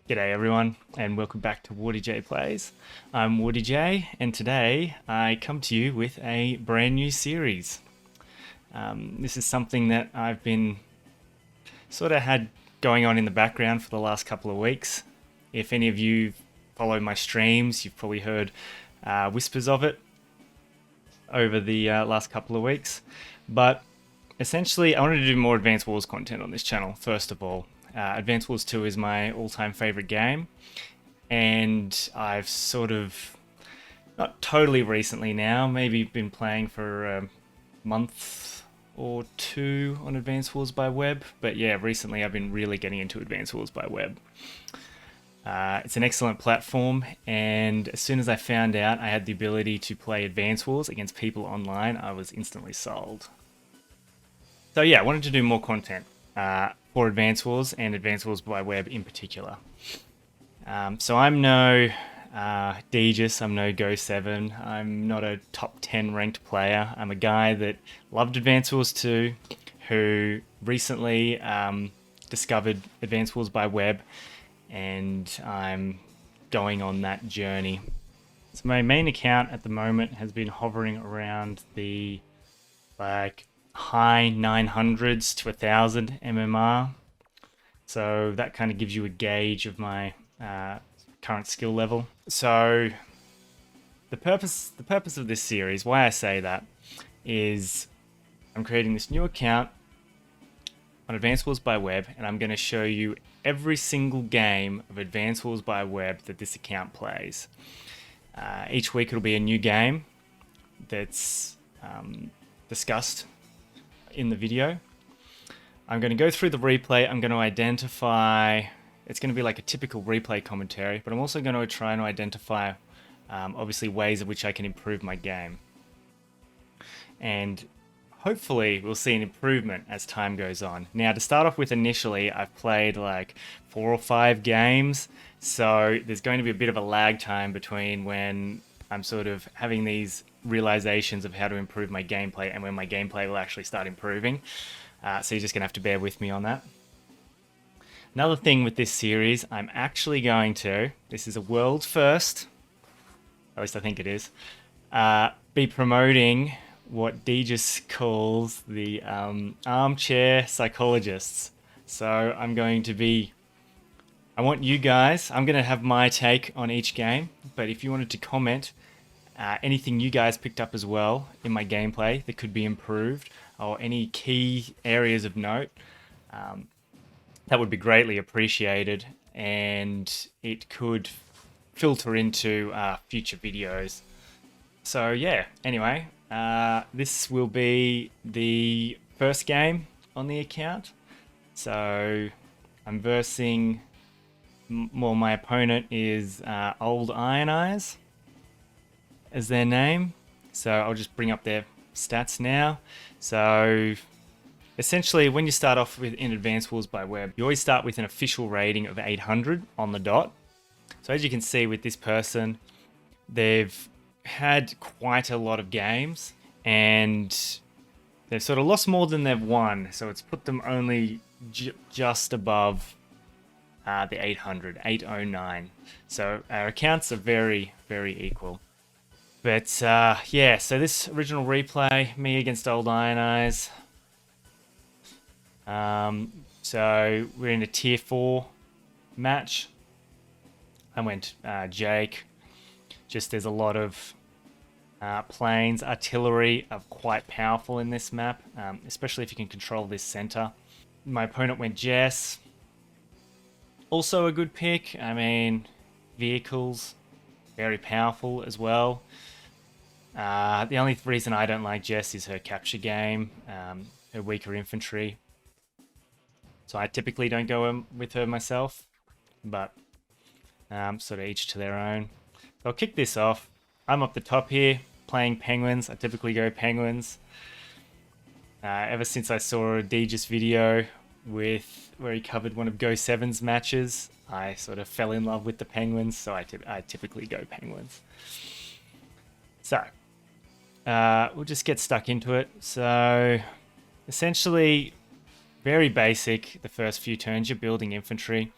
G'day everyone, and welcome back to Woody J Plays. I'm Woody J, and today I come to you with a brand new series. This is something that I've been sort of had going on in the background for the last couple of weeks. If any of you follow my streams, you've probably heard whispers of it over the last couple of weeks. But essentially, I wanted to do more Advanced Wars content on this channel, first of all. Advanced Wars 2 is my all-time favorite game, and I've sort of, not totally recently now, maybe been playing for a month or two on Advanced Wars by Web, but yeah, recently I've been really getting into Advanced Wars by Web. It's an excellent platform, and as soon as I found out I had the ability to play Advanced Wars against people online, I was instantly sold. So yeah, I wanted to do more content for Advanced Wars and Advanced Wars by Web in particular. So I'm no Degis, I'm no Go7, I'm not a top 10 ranked player. I'm a guy that loved Advanced Wars 2, who recently discovered Advanced Wars by Web, and I'm going on that journey. So my main account at the moment has been hovering around the high 900s to 1000 MMR. So that kind of gives you a gauge of my current skill level. So the purpose of this series, why I say that, is I'm creating this new account on Advanced Wars by Web, and I'm going to show you every single game of Advanced Wars by Web that this account plays. Each week it'll be a new game that's discussed in the video. I'm going to go through the replay. I'm going to identify, it's going to be like a typical replay commentary, but I'm also going to try and identify obviously ways in which I can improve my game. And hopefully we'll see an improvement as time goes on. Now, to start off with, initially I've played like 4 or 5 games, so there's going to be a bit of a lag time between when I'm sort of having these realizations of how to improve my gameplay and when my gameplay will actually start improving. So you're just going to have to bear with me on that. Another thing with this series, I'm actually going to, this is a world first, at least I think it is, be promoting what Degis calls the armchair psychologists. So I'm going to be, I want you guys, I'm going to have my take on each game, but if you wanted to comment anything you guys picked up as well in my gameplay that could be improved, or any key areas of note, that would be greatly appreciated, and it could filter into future videos. So yeah, anyway, this will be the first game on the account. So I'm versing, well, my opponent is Old Iron Eyes as their name. So I'll just bring up their stats now. So essentially, when you start off with in Advanced Wars by Web, you always start with an official rating of 800 on the dot. So as you can see with this person, they've had quite a lot of games, and they've sort of lost more than they've won. So it's put them only just above the 800, 809. So our accounts are very, very equal. But yeah, so this original replay, me against Old Iron Eyes. So we're in a tier 4 match. I went Jake. Just there's a lot of planes, artillery are quite powerful in this map, especially if you can control this center. My opponent went Jess. Also a good pick. I mean, vehicles, very powerful as well. The only reason I don't like Jess is her capture game, her weaker infantry. So I typically don't go with her myself, but sort of each to their own. So I'll kick this off. I'm up the top here, playing Penguins. I typically go Penguins. Ever since I saw a Degis video where he covered one of Go7's matches, I sort of fell in love with the Penguins, so I typically go Penguins. So we'll just get stuck into it. So essentially, very basic. The first few turns, you're building infantry.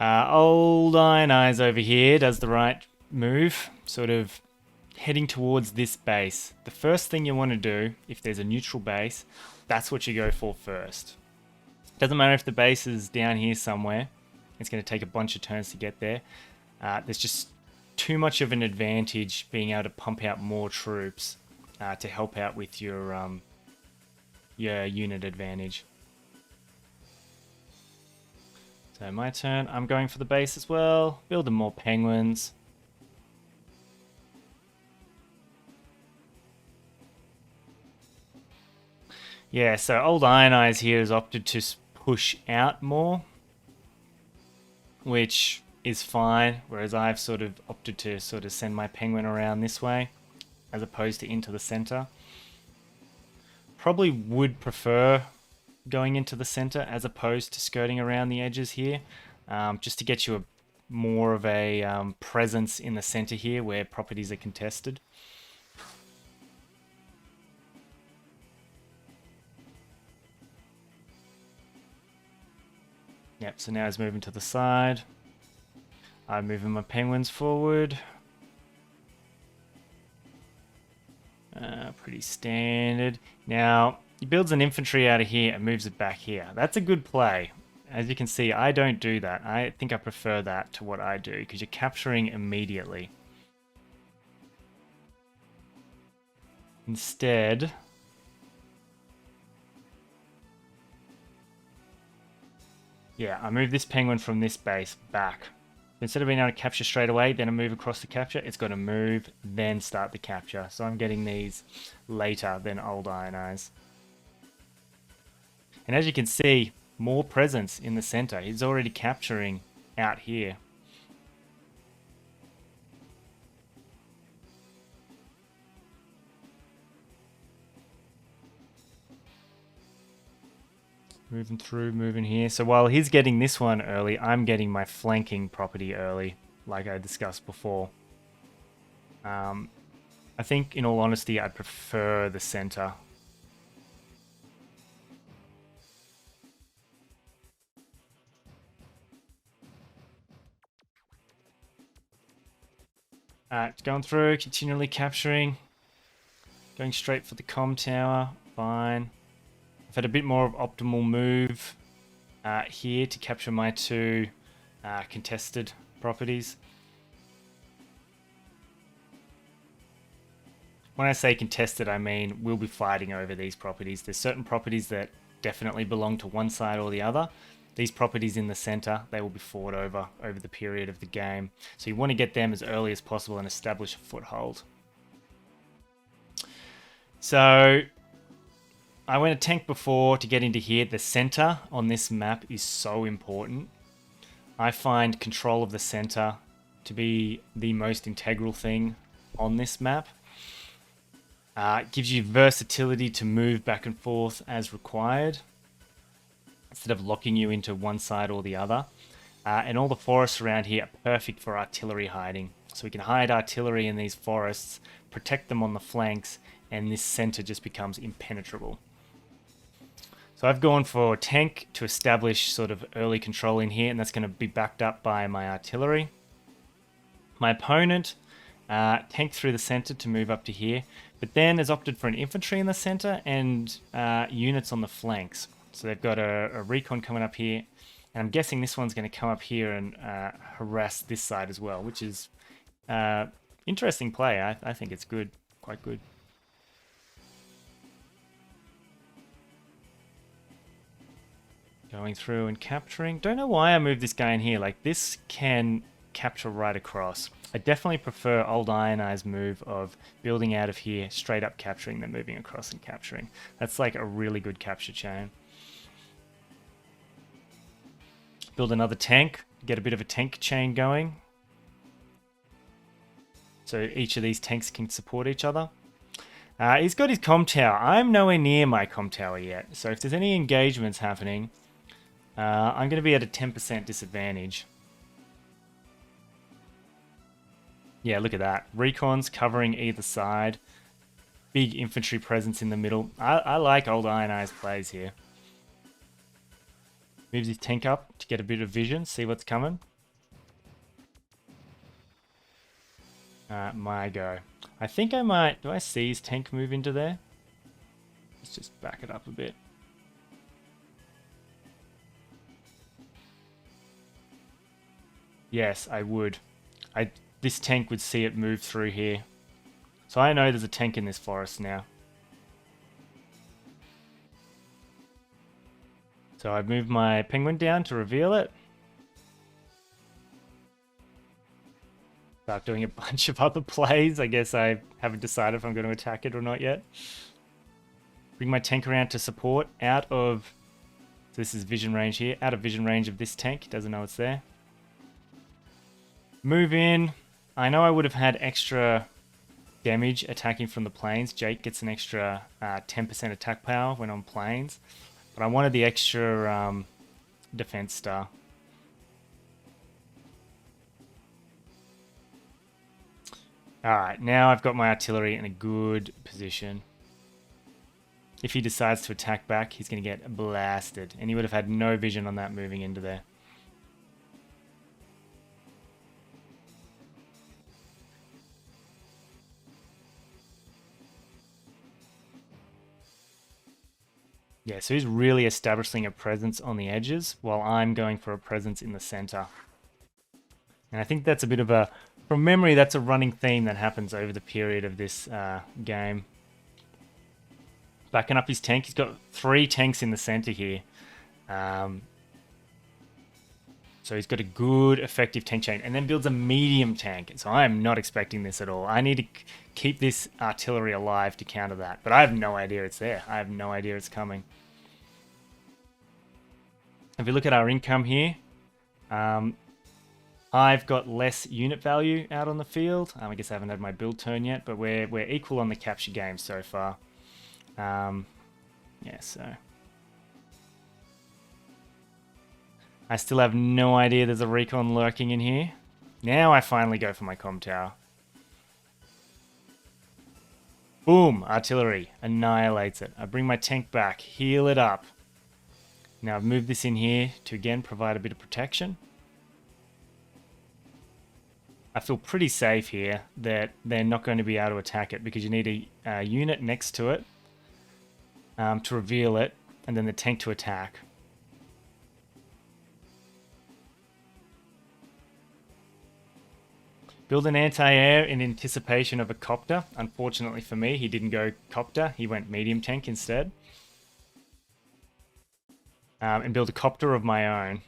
Old Iron Eyes over here does the right move, sort of heading towards this base. The first thing you want to do, if there's a neutral base, that's what you go for first. Doesn't matter if the base is down here somewhere. It's going to take a bunch of turns to get there. There's just too much of an advantage being able to pump out more troops to help out with your unit advantage. So my turn, I'm going for the base as well, building more penguins. Yeah, so Old Iron Eyes here has opted to push out more, which is fine, whereas I've sort of opted to sort of send my penguin around this way, as opposed to into the center. Probably would prefer going into the center as opposed to skirting around the edges here, just to get you more of a presence in the center here where properties are contested. Yep, so now he's moving to the side. I'm moving my penguins forward. Pretty standard. Now, he builds an infantry out of here and moves it back here. That's a good play. As you can see, I don't do that. I think I prefer that to what I do, because you're capturing immediately. Instead, yeah, I move this penguin from this base back. Instead of being able to capture straight away, then I move across the capture, it's got to move, then start the capture. So I'm getting these later than Old Iron Eyes. And as you can see, more presence in the center. He's already capturing out here. Moving through, moving here. So while he's getting this one early, I'm getting my flanking property early, like I discussed before. I think, in all honesty, I'd prefer the center. Going through, continually capturing. Going straight for the comm tower, fine. I've had a bit more of optimal move here to capture my two contested properties. When I say contested, I mean we'll be fighting over these properties. There's certain properties that definitely belong to one side or the other. These properties in the center, they will be fought over the period of the game. So you want to get them as early as possible and establish a foothold. So I went a tank before to get into here. The center on this map is so important. I find control of the center to be the most integral thing on this map. It gives you versatility to move back and forth as required, instead of locking you into one side or the other. And all the forests around here are perfect for artillery hiding. So we can hide artillery in these forests, protect them on the flanks, and this center just becomes impenetrable. So I've gone for tank to establish sort of early control in here, and that's going to be backed up by my artillery. My opponent tanked through the center to move up to here, but then has opted for an infantry in the center and units on the flanks. So they've got a recon coming up here, and I'm guessing this one's going to come up here and harass this side as well, which is interesting play. I think it's good, quite good. Going through and capturing. Don't know why I moved this guy in here. Like, this can capture right across. I definitely prefer Old Iron Eye's move of building out of here, straight up capturing, then moving across and capturing. That's like a really good capture chain. Build another tank, get a bit of a tank chain going. So each of these tanks can support each other. He's got his comm tower. I'm nowhere near my comm tower yet. So if there's any engagements happening, I'm going to be at a 10% disadvantage. Yeah, look at that. Recons covering either side. Big infantry presence in the middle. I like Old Iron Eye's plays here. Moves his tank up to get a bit of vision, see what's coming. My go. I think I might... Do I see his tank move into there? Let's just back it up a bit. Yes, I would. This tank would see it move through here. So I know there's a tank in this forest now. So I've moved my penguin down to reveal it. Start doing a bunch of other plays. I guess I haven't decided if I'm going to attack it or not yet. Bring my tank around to support out of... So this is vision range here. Out of vision range of this tank. Doesn't know it's there. Move in. I know I would have had extra damage attacking from the planes. Jake gets an extra 10% attack power when on planes. But I wanted the extra defense star. Alright, now I've got my artillery in a good position. If he decides to attack back, he's going to get blasted. And he would have had no vision on that moving into there. Yeah, so he's really establishing a presence on the edges while I'm going for a presence in the center. And I think that's a bit of a... From memory, that's a running theme that happens over the period of this game. Backing up his tank. He's got 3 tanks in the center here. So he's got a good, effective tank chain. And then builds a medium tank. So I am not expecting this at all. I need to keep this artillery alive to counter that. But I have no idea it's there. I have no idea it's coming. If we look at our income here, I've got less unit value out on the field. I guess I haven't had my build turn yet, but we're equal on the capture game so far. Yeah, so... I still have no idea there's a recon lurking in here. Now I finally go for my comm tower. Boom! Artillery. Annihilates it. I bring my tank back. Heal it up. Now I've moved this in here to again provide a bit of protection. I feel pretty safe here that they're not going to be able to attack it because you need a unit next to it to reveal it and then the tank to attack. Build an anti-air in anticipation of a copter. Unfortunately for me, he didn't go copter. He went medium tank instead. And build a copter of my own.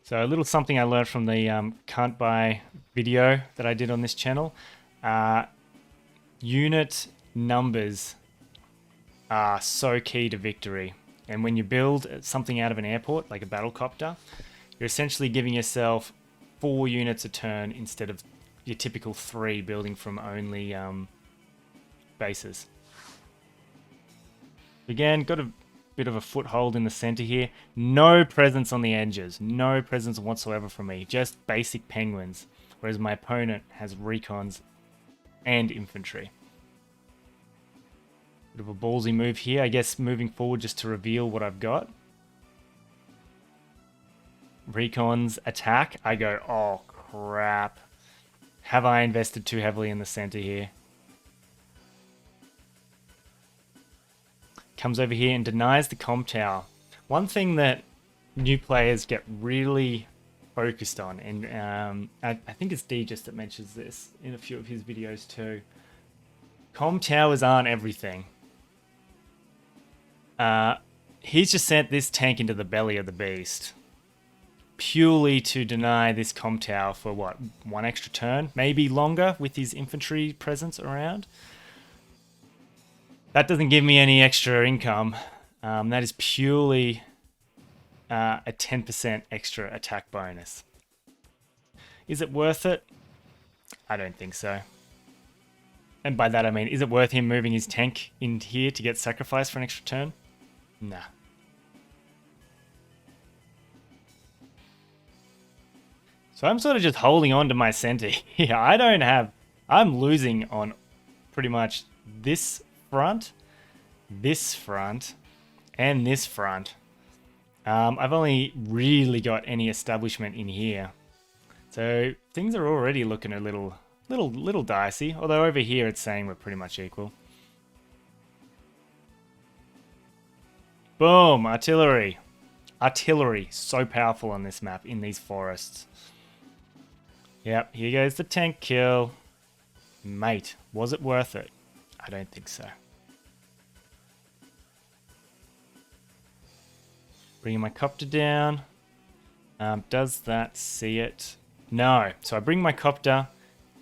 So a little something I learned from the can't buy video that I did on this channel. Unit numbers are so key to victory. And when you build something out of an airport, like a battle copter, you're essentially giving yourself 4 units a turn instead of your typical 3 building from only bases. Again, got a bit of a foothold in the center here. No presence on the edges. No presence whatsoever from me. Just basic penguins. Whereas my opponent has recons and infantry. Bit of a ballsy move here. I guess moving forward just to reveal what I've got. Recons attack. I go, oh crap. Have I invested too heavily in the center here? Comes over here and denies the comm tower. One thing that new players get really focused on, and I think it's Degis that mentions this in a few of his videos too. Comm towers aren't everything. He's just sent this tank into the belly of the beast. Purely to deny this comm tower for what, 1 extra turn? Maybe longer with his infantry presence around. That doesn't give me any extra income. That is purely a 10% extra attack bonus. Is it worth it? I don't think so. And by that I mean, is it worth him moving his tank in here to get sacrificed for an extra turn? Nah. So I'm sort of just holding on to my center here. I'm losing on pretty much this front, and this front. I've only really got any establishment in here. So things are already looking a little dicey. Although over here it's saying we're pretty much equal. Boom! Artillery. Artillery. So powerful on this map in these forests. Yep, here goes the tank kill. Mate, was it worth it? I don't think so. Bringing my copter down. Does that see it? No. So I bring my copter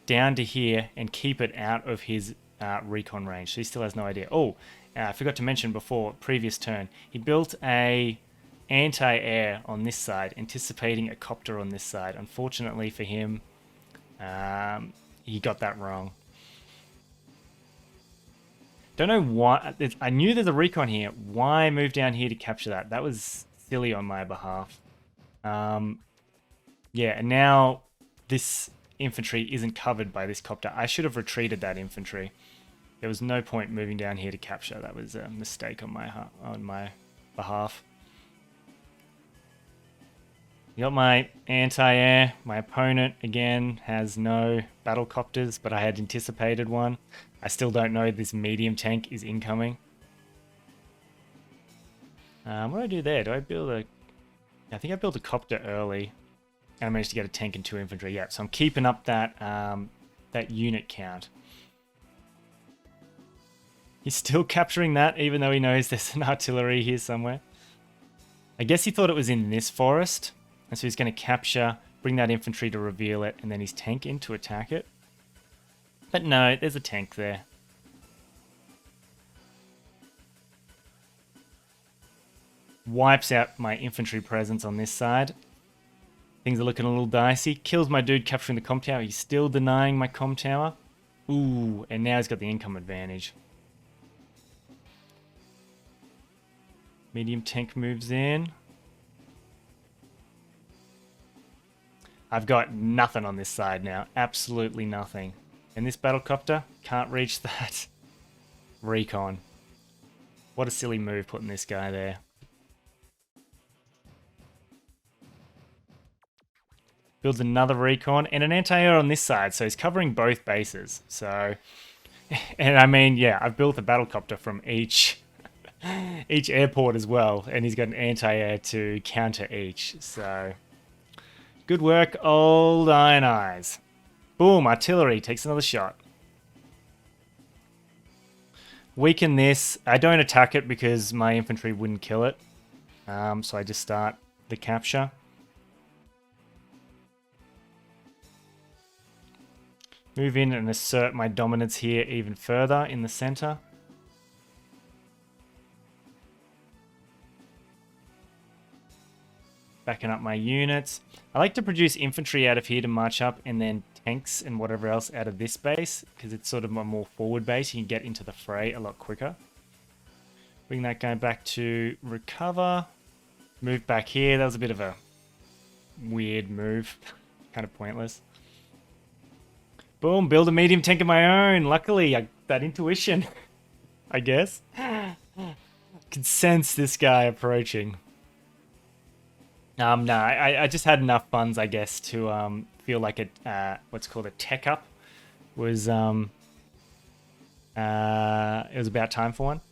down to here and keep it out of his recon range. So he still has no idea. Oh, I forgot to mention before, previous turn, he built a anti-air on this side, anticipating a copter on this side. Unfortunately for him, he got that wrong. Don't know why. I knew there's a recon here. Why move down here to capture that? That was silly on my behalf. Yeah, and now this infantry isn't covered by this copter. I should have retreated that infantry. There was no point moving down here to capture. That was a mistake on my behalf. You got my anti-air. My opponent, again, has no battle copters, but I had anticipated one. I still don't know this medium tank is incoming. What do I do there? Do I build a... I think I built a copter early. And I managed to get a tank and 2 infantry. Yeah, so I'm keeping up that, that unit count. He's still capturing that, even though he knows there's an artillery here somewhere. I guess he thought it was in this forest. And so he's going to capture, bring that infantry to reveal it, and then his tank in to attack it. But no, there's a tank there. Wipes out my infantry presence on this side. Things are looking a little dicey. Kills my dude capturing the comm tower. He's still denying my comm tower. Ooh, and now he's got the income advantage. Medium tank moves in. I've got nothing on this side now. Absolutely nothing. And this battlecopter can't reach that recon. What a silly move putting this guy there. Builds another recon and an anti-air on this side, so he's covering both bases. So, and I mean, yeah, I've built a battlecopter from each airport as well, and he's got an anti-air to counter each. So, good work, old Iron Eyes. Boom, artillery takes another shot. Weaken this. I don't attack it because my infantry wouldn't kill it. So I just start the capture. Move in and assert my dominance here even further in the center. Backing up my units. I like to produce infantry out of here to march up, and then tanks and whatever else out of this base, because it's sort of a more forward base. You can get into the fray a lot quicker. Bring that guy back to recover. Move back here. That was a bit of a weird move. Kind of pointless. Boom, build a medium tank of my own. Luckily, that intuition, I guess. Can sense this guy approaching. No, I just had enough funds, I guess, to feel like a what's called a tech up was it was about time for one.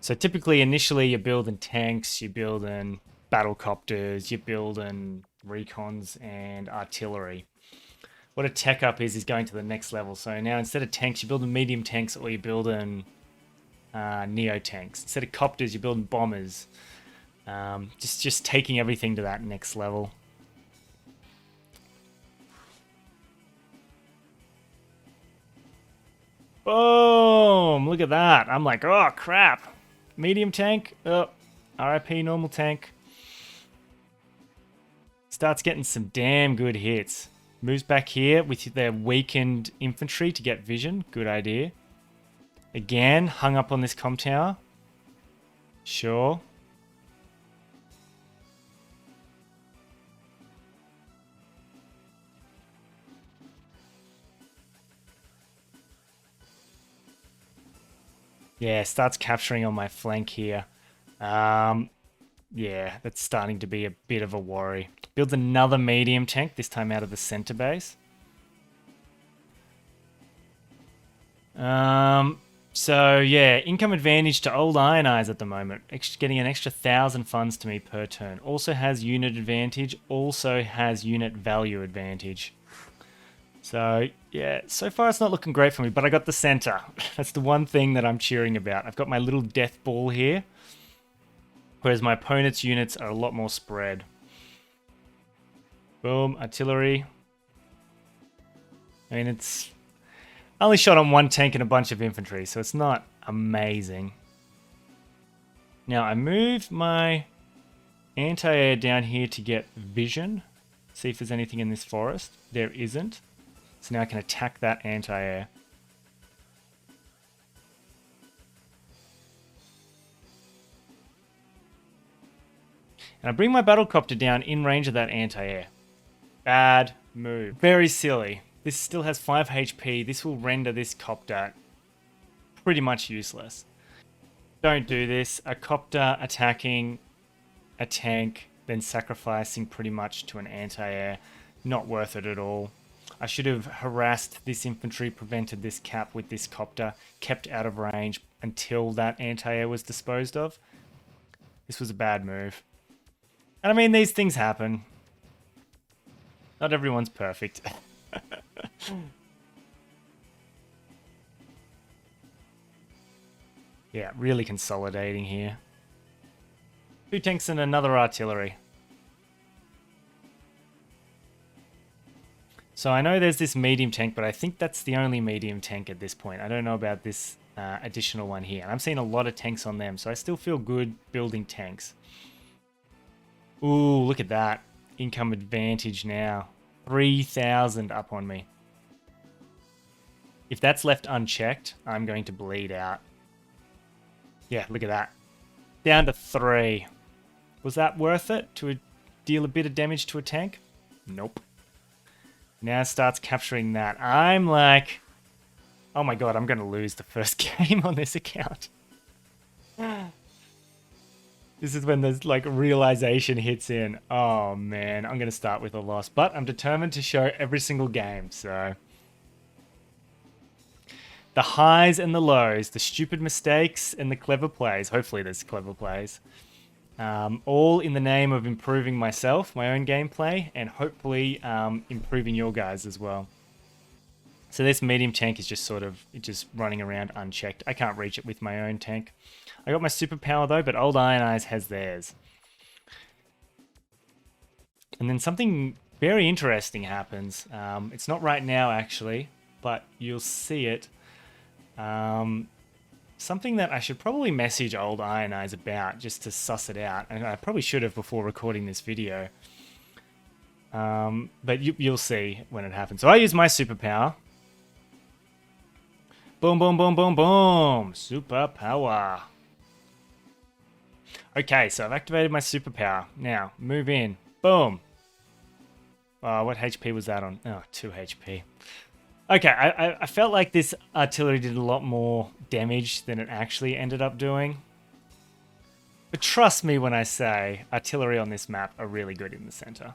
So typically, initially, you're building tanks, you're building battlecopters, you're building recons and artillery. What a tech up is going to the next level. So now instead of tanks, you're building medium tanks, or you're building neo tanks. Instead of copters, you're building bombers. Just taking everything to that next level. Boom! Look at that. I'm like, oh crap. Medium tank. Oh, RIP normal tank. Starts getting some damn good hits. Moves back here with their weakened infantry to get vision. Good idea. Again, hung up on this comm tower. Sure. Yeah, starts capturing on my flank here. Yeah, that's starting to be a bit of a worry. Builds another medium tank, this time out of the center base. So yeah, income advantage to old Iron Eyes at the moment. Getting an extra 1,000 funds to me per turn. Also has unit advantage, also has unit value advantage. So yeah, so far it's not looking great for me, but I got the center. That's the one thing that I'm cheering about. I've got my little death ball here, whereas my opponent's units are a lot more spread. Boom, artillery. I mean, it's only shot on one tank and a bunch of infantry, so it's not amazing. Now, I move my anti-air down here to get vision. See if there's anything in this forest. There isn't. So now I can attack that anti-air. And I bring my battlecopter down in range of that anti-air. Bad move. Very silly. This still has 5 HP. This will render this copter pretty much useless. Don't do this. A copter attacking a tank, then sacrificing pretty much to an anti-air. Not worth it at all. I should have harassed this infantry, prevented this cap with this copter, kept out of range until that anti-air was disposed of. This was a bad move. And I mean, these things happen. Not everyone's perfect. Yeah, really consolidating here. 2 tanks and another artillery. So I know there's this medium tank, but I think that's the only medium tank at this point. I don't know about this additional one here. And I'm seeing a lot of tanks on them, so I still feel good building tanks. Ooh, look at that. Income advantage now. 3,000 up on me. If that's left unchecked, I'm going to bleed out. Yeah, look at that. Down to 3. Was that worth it to deal a bit of damage to a tank? Nope. Now it starts capturing that. I'm like, oh my god, I'm going to lose the first game on this account. This is when there's like realization hits in. Oh man, I'm going to start with a loss. But I'm determined to show every single game, so... The highs and the lows, the stupid mistakes and the clever plays. Hopefully there's clever plays. All in the name of improving myself, my own gameplay, and hopefully improving your guys as well. So this medium tank is just sort of just running around unchecked. I can't reach it with my own tank. I got my superpower though, but old Iron Eyes has theirs. And then something very interesting happens. It's not right now actually, but you'll see it. Something that I should probably message old Iron Eyes about just to suss it out, and I probably should have before recording this video. But you'll see when it happens. So I use my superpower. Boom, boom, boom, boom, boom. Superpower. Okay, so I've activated my superpower. Now, move in. Boom. What HP was that on? Oh, 2 HP. Okay, I felt like this artillery did a lot more damage than it actually ended up doing. But trust me when I say artillery on this map are really good in the center.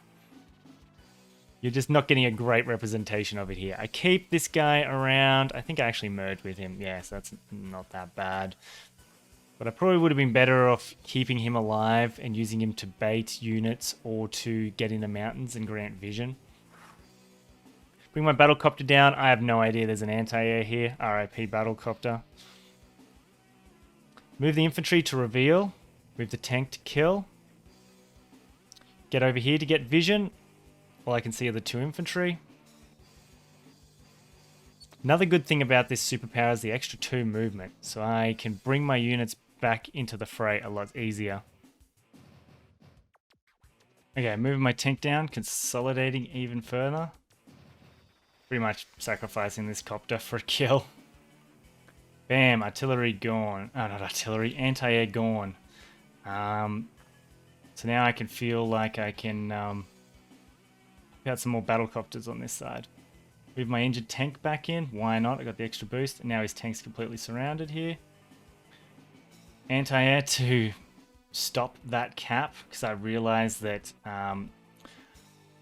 You're just not getting a great representation of it here. I keep this guy around. I think I actually merged with him. Yeah, so that's not that bad. But I probably would have been better off keeping him alive and using him to bait units or to get in the mountains and grant vision. Bring my battlecopter down. I have no idea there's an anti-air here. RIP battlecopter. Move the infantry to reveal. Move the tank to kill. Get over here to get vision. All I can see are the 2 infantry. Another good thing about this superpower is the extra 2 movement. So I can bring my units back into the fray a lot easier. Okay, moving my tank down. Consolidating even further. Pretty much sacrificing this copter for a kill. Bam, artillery gone. Oh, not artillery, anti-air gone. So now I can feel like I can put out some more battlecopters on this side. Move my injured tank back in. Why not? I got the extra boost. And now his tank's completely surrounded here. Anti-air to stop that cap, because I realized that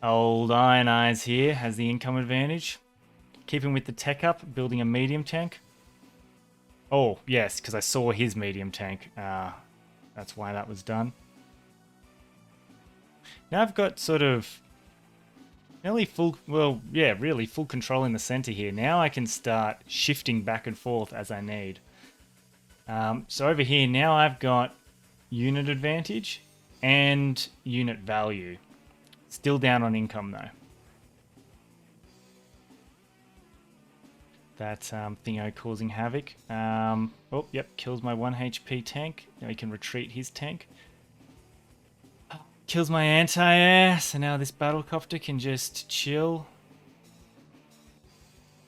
Old Iron Eyes here has the income advantage. Keeping with the tech up, building a medium tank. Oh, yes, because I saw his medium tank. That's why that was done. Now I've got sort of nearly full, well, yeah, really full control in the center here. Now I can start shifting back and forth as I need. So over here, now I've got unit advantage and unit value. Still down on income though. That thingo causing havoc. Oh, yep, kills my 1 HP tank. Now he can retreat his tank. Kills my anti-air, so now this battlecopter can just chill.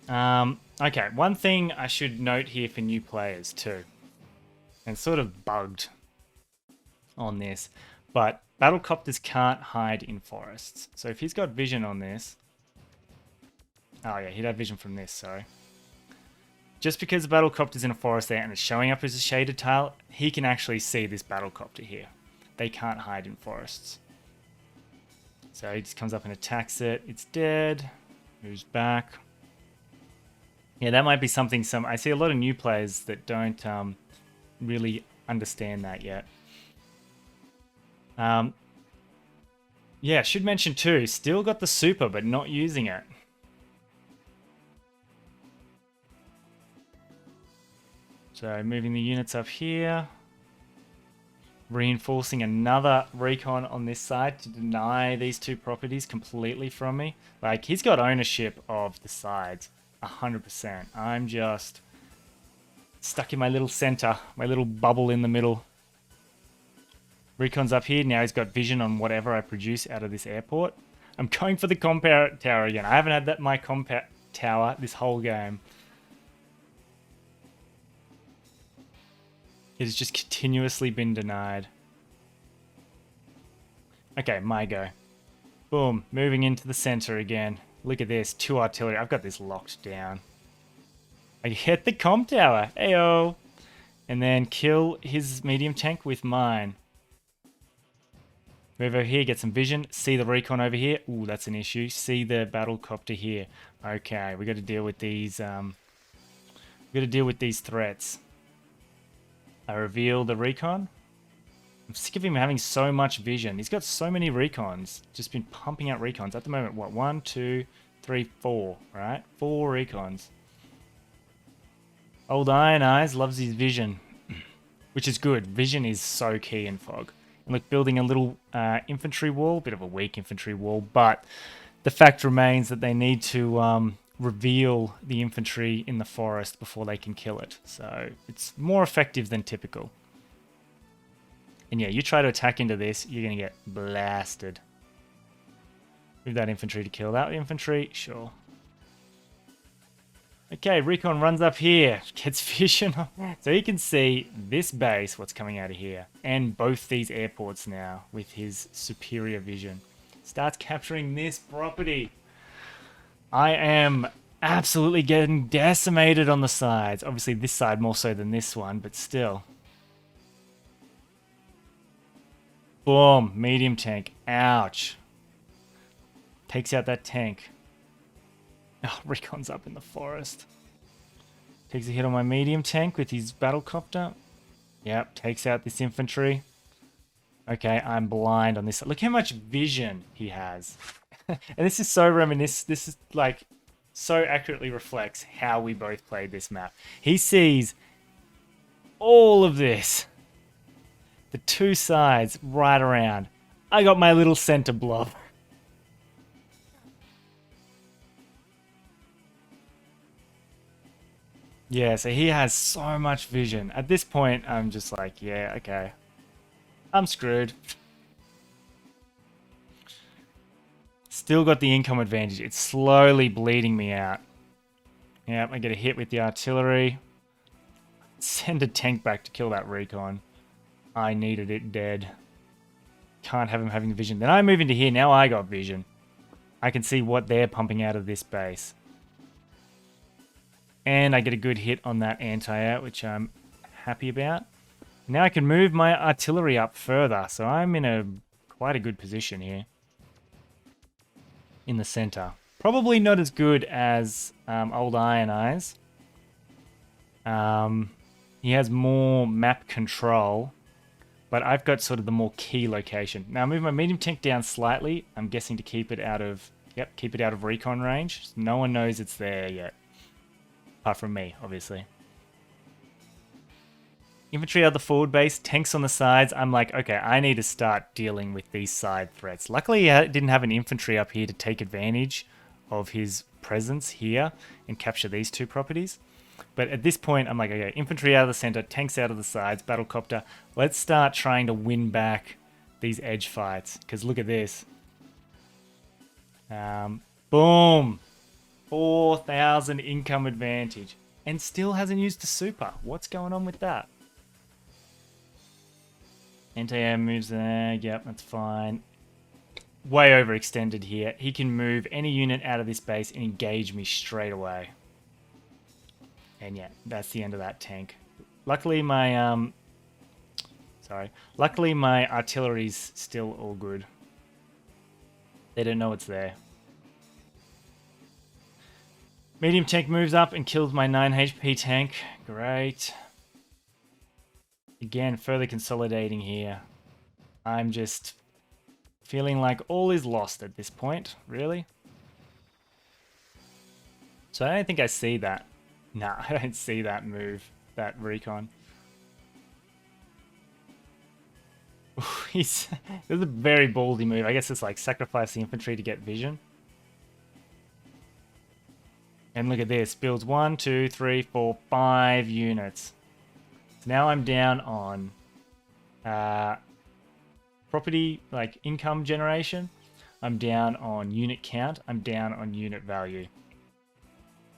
Okay, one thing I should note here for new players too, and sort of bugged on this, but battlecopters can't hide in forests. So if he's got vision on this, oh yeah, he'd have vision from this, sorry. Just because the battlecopter's in a forest there and it's showing up as a shaded tile, he can actually see this battlecopter here. They can't hide in forests. So he just comes up and attacks it. It's dead. Moves back. Yeah, that might be something I see a lot of new players that don't really understand that yet. Yeah, should mention too, still got the super, but not using it. So moving the units up here. Reinforcing another recon on this side to deny these two properties completely from me. Like, he's got ownership of the sides, 100%. I'm just stuck in my little center, my little bubble in the middle. Recon's up here. Now he's got vision on whatever I produce out of this airport. I'm going for the compound tower again. I haven't had my compound tower this whole game. It has just continuously been denied. Okay, my go. Boom, moving into the center again. Look at this, 2 artillery. I've got this locked down. I hit the comp tower, ayo! And then kill his medium tank with mine. Move over here, get some vision. See the recon over here. Ooh, that's an issue. See the battlecopter here. Okay, we got to deal with these. We got to deal with these threats. I reveal the recon. I'm sick of him having so much vision. He's got so many recons. Just been pumping out recons. At the moment, what? 1, 2, 3, 4, right? 4 recons. Old Iron Eyes loves his vision, which is good. Vision is so key in Fog. And look, building a little infantry wall, bit of a weak infantry wall, but the fact remains that they need to reveal the infantry in the forest before they can kill it. So it's more effective than typical. And yeah, you try to attack into this, you're going to get blasted. Move that infantry to kill that infantry, sure. Okay, Recon runs up here, gets vision. So he can see this base, what's coming out of here, and both these airports now with his superior vision. Starts capturing this property. I am absolutely getting decimated on the sides. Obviously this side more so than this one, but still. Boom, medium tank. Ouch. Takes out that tank. Oh, Recon's up in the forest. Takes a hit on my medium tank with his battlecopter. Yep, takes out this infantry. Okay, I'm blind on this. Look how much vision he has. And this is so reminiscent. This is like so accurately reflects how we both played this map. He sees all of this. The two sides right around. I got my little center blob. Yeah, so he has so much vision. At this point, I'm just like, yeah, okay. I'm screwed. Still got the income advantage. It's slowly bleeding me out. Yep, I get a hit with the artillery. Send a tank back to kill that recon. I needed it dead. Can't have him having vision. Then I move into here. Now I got vision. I can see what they're pumping out of this base. And I get a good hit on that anti-air, which I'm happy about. Now I can move my artillery up further, so I'm in quite a good position here. in the center. Probably not as good as old Iron Eyes. He has more map control, but I've got sort of the more key location. Now I move my medium tank down slightly. I'm guessing to keep it out of, keep it out of recon range. So no one knows it's there yet. Apart from me, obviously. Infantry out the forward base, tanks on the sides. I'm like, okay, I need to start dealing with these side threats. Luckily, he didn't have an infantry up here to take advantage of his presence here and capture these two properties. But at this point, I'm like, okay, infantry out of the center, tanks out of the sides, battlecopter. Let's start trying to win back these edge fights. Because look at this. Boom. 4,000 income advantage. And still hasn't used the super. What's going on with that? Anti-air moves there. Yep, that's fine. Way overextended here. He can move any unit out of this base and engage me straight away. And yeah, that's the end of that tank. Luckily my luckily my artillery's still all good. They don't know it's there. Medium tank moves up and kills my 9 HP tank. Great. Again, further consolidating here. I'm just feeling like all is lost at this point, really. So I don't think I see that. Nah, I don't see that move, that recon. This is a very ballsy move. I guess it's like sacrifice the infantry to get vision. And look at this, builds 1, 2, 3, 4, 5 units. So now I'm down on property, like income generation. I'm down on unit count. I'm down on unit value.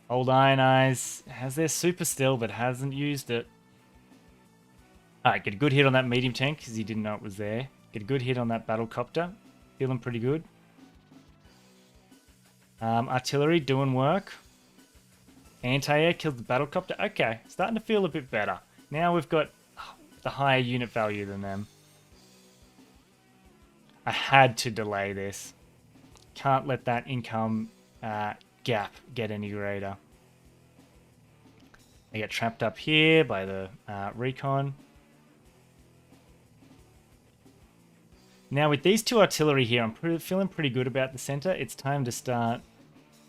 Old Iron Eyes has their super still, but hasn't used it. Alright, get a good hit on that medium tank, because he didn't know it was there. Get a good hit on that battlecopter. Feeling pretty good. Artillery doing work. Anti-air killed the battlecopter. Okay, starting to feel a bit better. Now we've got the higher unit value than them. I had to delay this. Can't let that income gap get any greater. I get trapped up here by the recon. Now with these two artillery here, I'm feeling pretty good about the center. It's time to start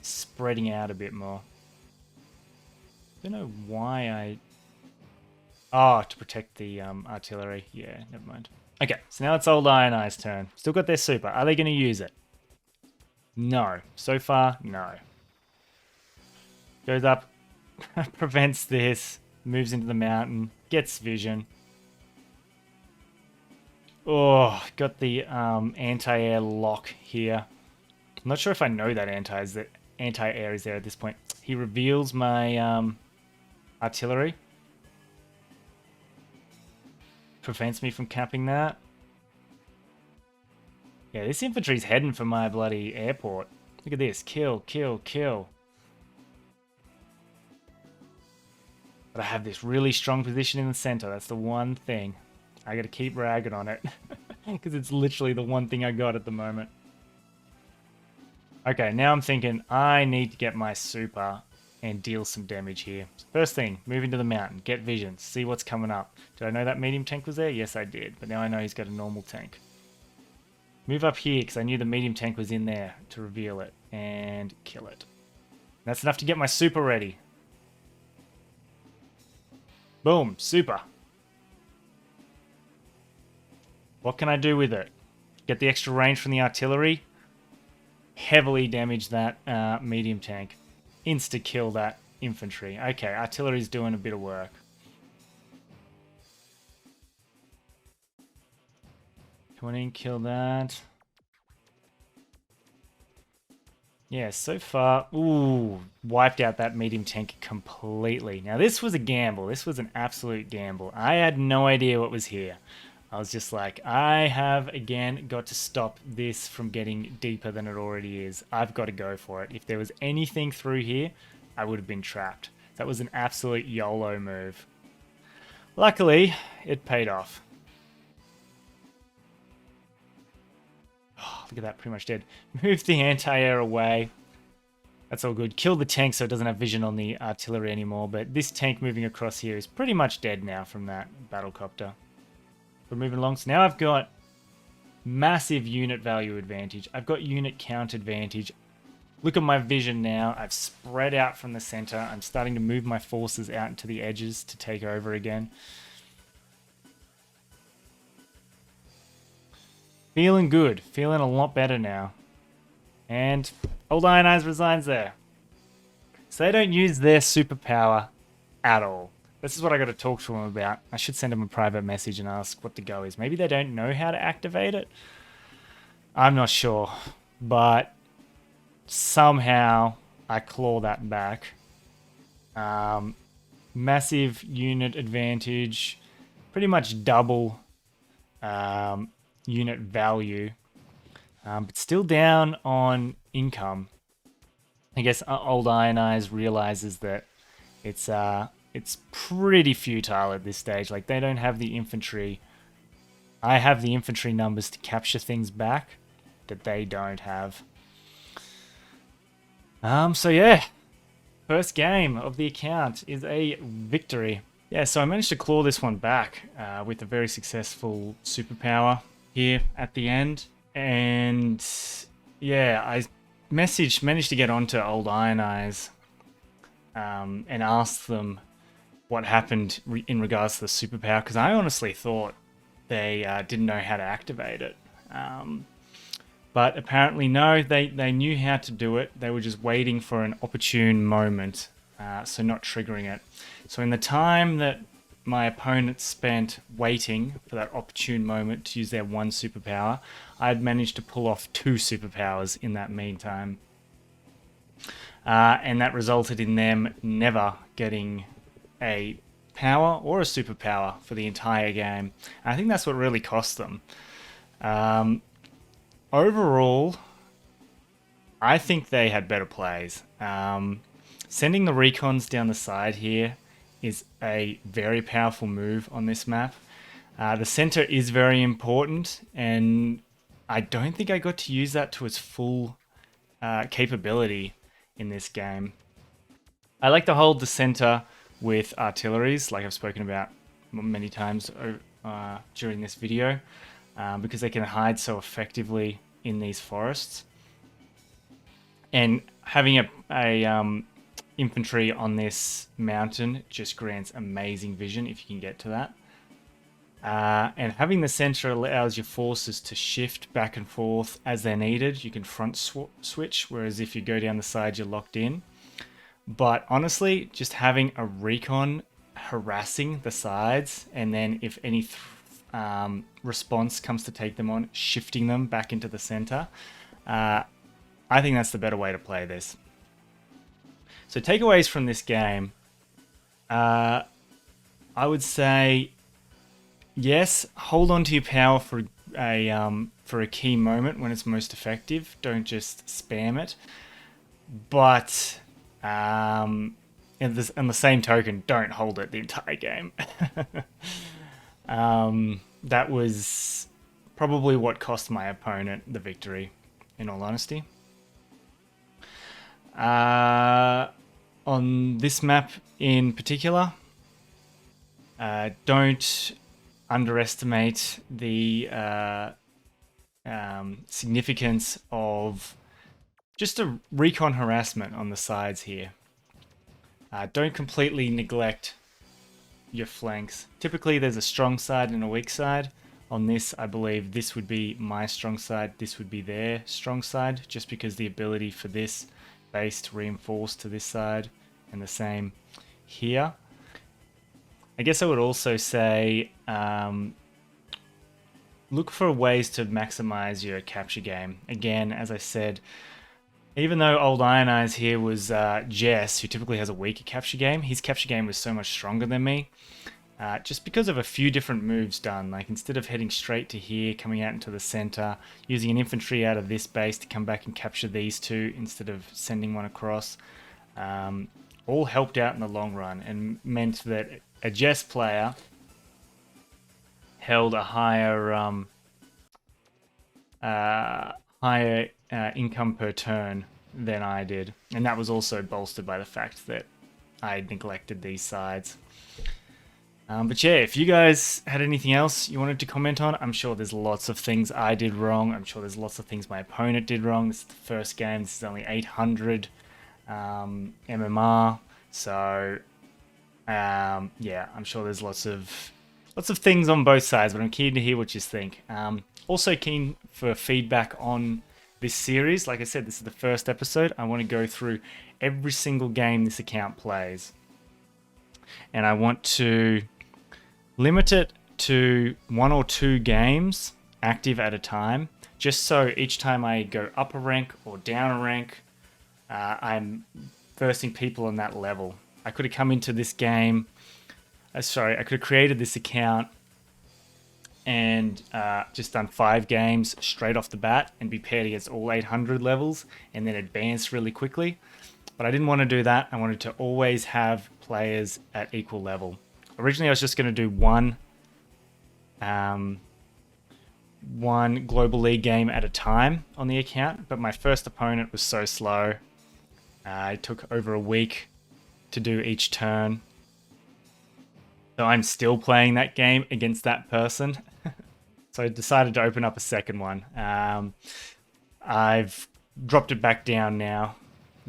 spreading out a bit more. Don't know why I... Oh, to protect the artillery. Yeah, never mind. Okay, so now it's old Iron Eye's turn. Still got their super. Are they going to use it? No. So far, no. Goes up, prevents this, moves into the mountain, gets vision. Oh, got the anti-air lock here. I'm not sure if I know that anti-air is there at this point. He reveals my artillery. Prevents me from capping that. Yeah, this infantry's heading for my bloody airport. Look at this. Kill, kill, kill. But I have this really strong position in the center. That's the one thing. I gotta keep ragging on it. Because it's literally the one thing I got at the moment. Okay, now I'm thinking I need to get my super and deal some damage here. First thing, move into the mountain, get vision, see what's coming up. Did I know that medium tank was there? Yes, I did. But now I know he's got a normal tank. Move up here because I knew the medium tank was in there to reveal it and kill it. That's enough to get my super ready. Boom, super. What can I do with it? Get the extra range from the artillery. Heavily damage that medium tank. Insta-kill that infantry. Okay, artillery's doing a bit of work. Come on in, kill that. Yeah, so far, ooh, wiped out that medium tank completely. Now this was a gamble. This was an absolute gamble. I had no idea what was here. I was just like, I have, again, got to stop this from getting deeper than it already is. I've got to go for it. If there was anything through here, I would have been trapped. That was an absolute YOLO move. Luckily, it paid off. look at that, pretty much dead. Move the anti-air away. That's all good. Kill the tank so it doesn't have vision on the artillery anymore. But this tank moving across here is pretty much dead now from that battlecopter. We're moving along. So now I've got massive unit value advantage. I've got unit count advantage. Look at my vision now. I've spread out from the center. I'm starting to move my forces out into the edges to take over again. Feeling good. Feeling a lot better now. And Old Iron Eyes resigns there. So they don't use their superpower at all. This is what I got to talk to them about. I should send them a private message and ask what the go is. Maybe they don't know how to activate it. I'm not sure. But somehow I claw that back. Massive unit advantage. Pretty much double unit value. But still down on income. I guess Old Iron Eyes realizes that it's pretty futile at this stage. Like, they don't have the infantry. I have the infantry numbers to capture things back that they don't have. So yeah, first game of the account is a victory. Yeah, so I managed to claw this one back with a very successful superpower here at the end. And yeah, I managed to get onto Old Iron Eyes and ask them what happened in regards to the superpower, because I honestly thought they didn't know how to activate it. But apparently no, they knew how to do it. They were just waiting for an opportune moment, so not triggering it. So in the time that my opponent spent waiting for that opportune moment to use their one superpower, I'd managed to pull off two superpowers in that meantime. And that resulted in them never getting a power or a superpower for the entire game. And I think that's what really cost them. Overall, I think they had better plays. Sending the recons down the side here is a very powerful move on this map. The center is very important, and I don't think I got to use that to its full capability in this game. I like to hold the center with artilleries, like I've spoken about many times during this video, because they can hide so effectively in these forests. And having a infantry on this mountain just grants amazing vision if you can get to that. And having the center allows your forces to shift back and forth as they're needed. You can front switch, whereas if you go down the side, you're locked in. But honestly, just having a recon harassing the sides, and then if any response comes to take them on, shifting them back into the center, I think that's the better way to play this. So takeaways from this game, I would say, yes, hold on to your power for a key moment when it's most effective. Don't just spam it. But on the same token, don't hold it the entire game. That was probably what cost my opponent the victory, in all honesty. On this map in particular, don't underestimate the significance of just a recon harassment on the sides here. Don't completely neglect your flanks. Typically there's a strong side and a weak side. On this, I believe this would be my strong side, this would be their strong side, just because the ability for this base to reinforce to this side, and the same here. I guess I would also say look for ways to maximize your capture game. Again, as I said, even though Old Iron Eyes here was Jess, who typically has a weaker capture game, his capture game was so much stronger than me. Just because of a few different moves done. Like, instead of heading straight to here, coming out into the center, using an infantry out of this base to come back and capture these two instead of sending one across, all helped out in the long run and meant that a Jess player held a higher higher income per turn than I did. And that was also bolstered by the fact that I neglected these sides. But yeah, if you guys had anything else you wanted to comment on, I'm sure there's lots of things I did wrong. I'm sure there's lots of things my opponent did wrong. This is the first game. This is only 800 MMR. So yeah, I'm sure there's lots of things on both sides, but I'm keen to hear what you think. Also keen for feedback on this series. Like I said, this is the first episode. I want to go through every single game this account plays. And I want to limit it to 1 or 2 games active at a time, just so each time I go up a rank or down a rank, I'm versing people on that level. I could have come into this game, I could have created this account and just done 5 games straight off the bat and be paired against all 800 levels and then advance really quickly. But I didn't want to do that. I wanted to always have players at equal level. Originally, I was just going to do one Global League game at a time on the account, but my first opponent was so slow. It took over a week to do each turn. So I'm still playing that game against that person. So I decided to open up a second one. I've dropped it back down now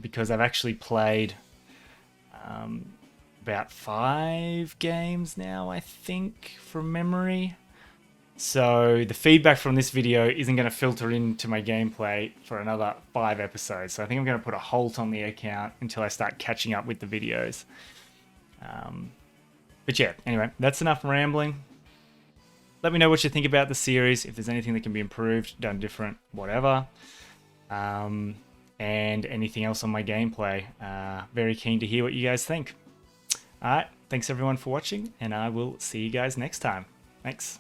because I've actually played about 5 games now, I think, from memory. So the feedback from this video isn't going to filter into my gameplay for another 5 episodes. So I think I'm going to put a halt on the account until I start catching up with the videos. But yeah, anyway, that's enough rambling. Let me know what you think about the series, if there's anything that can be improved, done different, whatever. And anything else on my gameplay. Very keen to hear what you guys think. Alright, thanks everyone for watching, and I will see you guys next time. Thanks.